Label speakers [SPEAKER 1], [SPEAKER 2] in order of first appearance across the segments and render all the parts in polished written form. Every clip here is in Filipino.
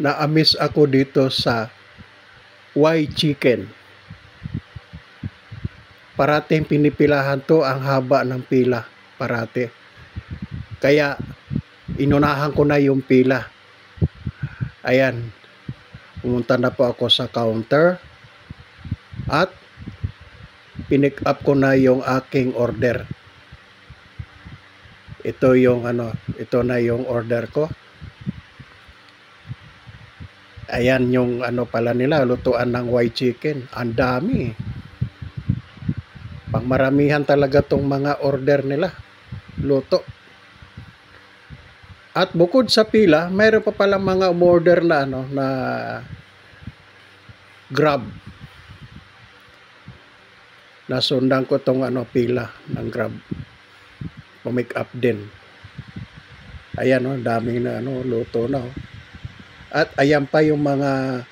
[SPEAKER 1] na-amiss ako dito sa Why Chicken. Parating pinipilahan to, ang haba ng pila parati. Kaya inunahan ko na yung pila. Ayan, pumunta na po ako sa counter at pinick up ko na yung aking order. Ito yung ito na yung order ko. Ayan yung pala nila, lutuan ng white chicken. Ang dami. Pangmaramihan talaga tong mga order nila. Luto. At bukod sa pila, mayroon pa pala mga umorder na na Grab. Nasundan ko tong pila ng Grab. Pumick up din. Ayan daming na luto na. At ayan pa yung mga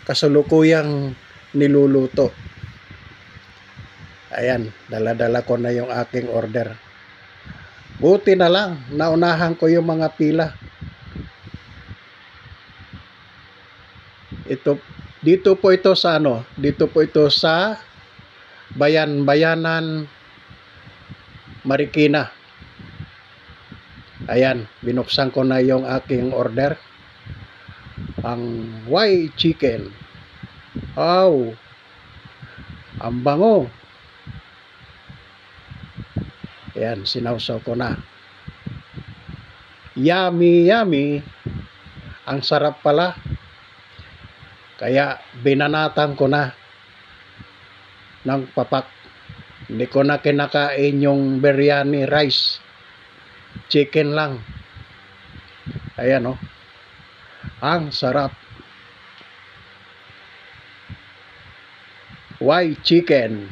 [SPEAKER 1] kasalukuyang niluluto. Ayan, dala-dala ko na yung aking order. Buti na lang, naunahan ko yung mga pila. Dito po ito sa dito po ito sa Bayanan Marikina. Ayan, binuksan ko na yung aking order. Ang white chicken. Wow! Ang bango. Ayan, sinawsaw ko na. Yummy, yummy. Ang sarap pala. Kaya binanatan ko na ng papak. Hindi ko na kinakain yung biryani rice. Chicken lang. Ayan ang sarap. White chicken.